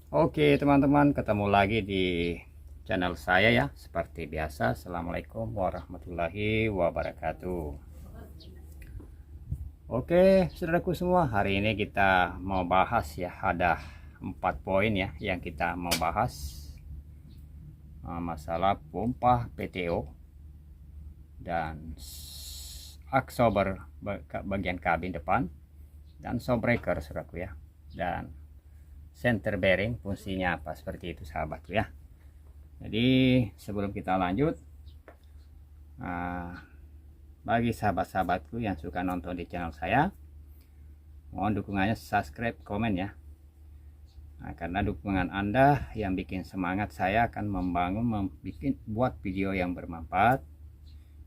Oke teman-teman, ketemu lagi di channel saya ya. Seperti biasa, Assalamualaikum warahmatullahi wabarakatuh. Oke saudaraku semua, hari ini kita mau bahas ya, ada 4 poin ya yang kita mau bahas. Masalah pompa PTO dan aksober bagian kabin depan, dan showbreaker saudaraku ya, dan center bearing fungsinya apa, seperti itu sahabatku ya. Jadi sebelum kita lanjut, bagi sahabat-sahabatku yang suka nonton di channel saya, mohon dukungannya subscribe, komen ya. Karena dukungan Anda yang bikin semangat saya akan buat video yang bermanfaat,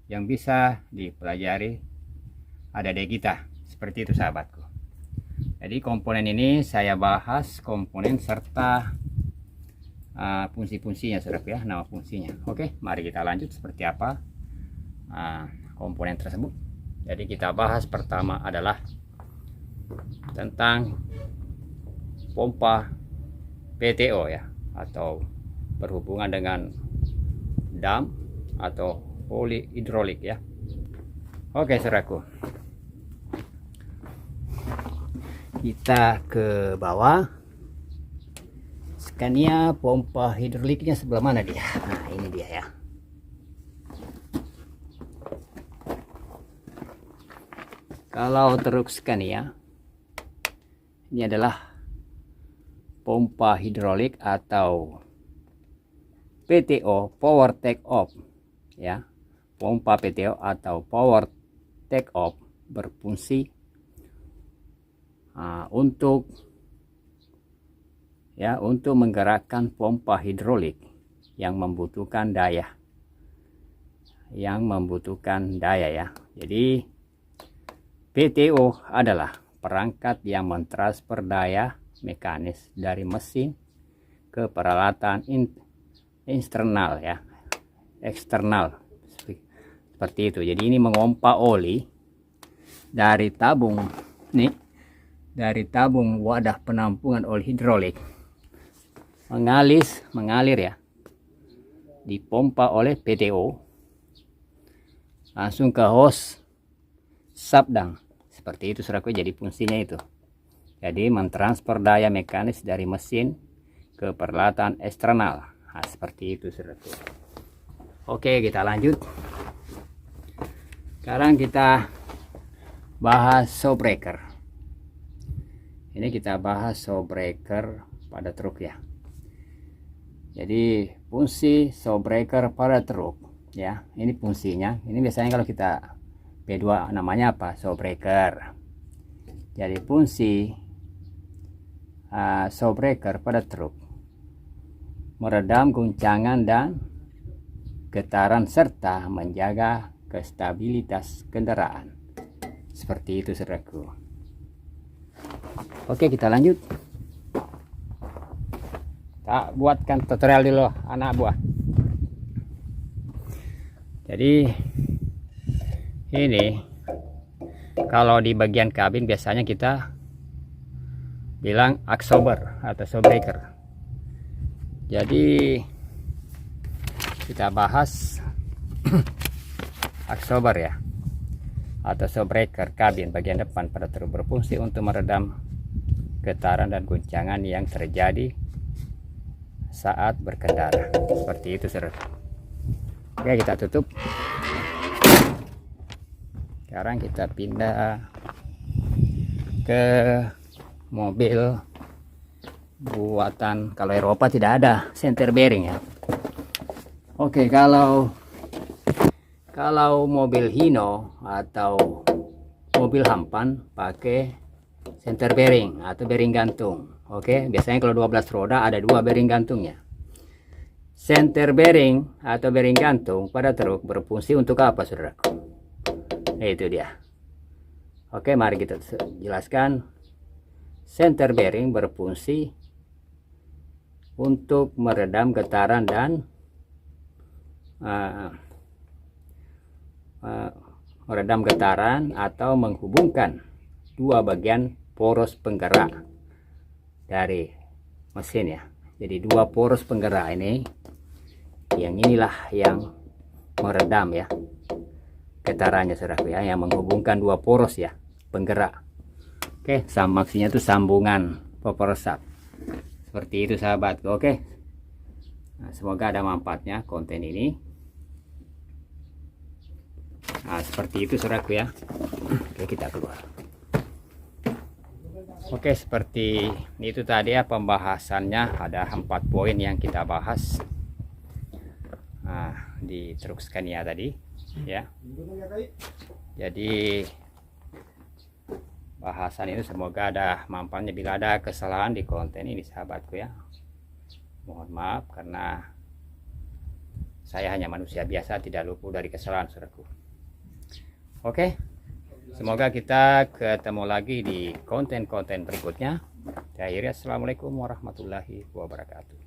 yang bisa dipelajari adik-adik kita, seperti itu sahabatku. Jadi komponen ini saya bahas komponen serta fungsi-fungsinya saudara ya, nama fungsinya. Oke, mari kita lanjut seperti apa komponen tersebut. Jadi kita bahas pertama adalah tentang pompa PTO ya, atau berhubungan dengan dam atau oli hidrolik ya. Oke saudaraku, kita ke bawah. Scania pompa hidroliknya sebelah mana dia? Nah ini dia ya. Kalau truk Scania, ini adalah pompa hidrolik atau PTO, power take off ya. Pompa PTO atau power take off berfungsi untuk menggerakkan pompa hidrolik yang membutuhkan daya ya. Jadi PTO adalah perangkat yang mentransfer daya mekanis dari mesin ke peralatan eksternal ya, eksternal seperti itu. Jadi ini mengompa oli dari tabung wadah penampungan oli hidrolik, mengalir ya, dipompa oleh PTO langsung ke hose sabdang, seperti itu saudaraku. Jadi fungsinya itu, jadi mentransfer daya mekanis dari mesin ke peralatan eksternal. Nah, seperti itu saudaraku. Oke, kita lanjut. Sekarang kita bahas showbreaker. Ini kita bahas showbreaker pada truk ya. Jadi fungsi showbreaker pada truk ya, ini fungsinya. Ini biasanya kalau kita P2 namanya apa? Showbreaker. Jadi fungsi showbreaker pada truk meredam guncangan dan getaran serta menjaga kestabilitas kendaraan. Seperti itu saudaraku. Oke, kita lanjut. Tak buatkan tutorial dulu anak buah. Jadi ini kalau di bagian kabin biasanya kita bilang aksober atau showbreaker. Jadi kita bahas aksober ya, atau showbreaker kabin bagian depan pada truk, berfungsi untuk meredam getaran dan guncangan yang terjadi saat berkendara. Seperti itu saudara. Oke, kita tutup. Sekarang kita pindah ke mobil buatan, kalau Eropa tidak ada center bearing ya. Oke, kalau mobil Hino atau mobil Hampan pakai center bearing atau bearing gantung. Oke, biasanya kalau 12 roda ada 2 bearing gantungnya. Center bearing atau bearing gantung pada truk berfungsi untuk apa saudaraku? Itu dia. Oke, mari kita jelaskan. Center bearing berfungsi untuk meredam getaran dan atau menghubungkan dua bagian poros penggerak dari mesin ya. Jadi dua poros penggerak ini, yang inilah yang meredam ya getarannya saudaraku ya, yang menghubungkan dua poros ya penggerak. Oke, maksudnya itu sambungan pemeresap seperti itu sahabatku. Oke, nah, semoga ada manfaatnya konten ini. Nah, seperti itu saudaraku ya. Oke, kita keluar. Oke, seperti itu tadi ya pembahasannya. Ada 4 poin yang kita bahas. Nah, diteruskan ya tadi ya. Jadi bahasan itu semoga ada manfaatnya. Bila ada kesalahan di konten ini sahabatku ya, mohon maaf karena saya hanya manusia biasa, tidak luput dari kesalahan saudaraku. Oke, semoga kita ketemu lagi di konten-konten berikutnya. Akhirnya assalamualaikum warahmatullahi wabarakatuh.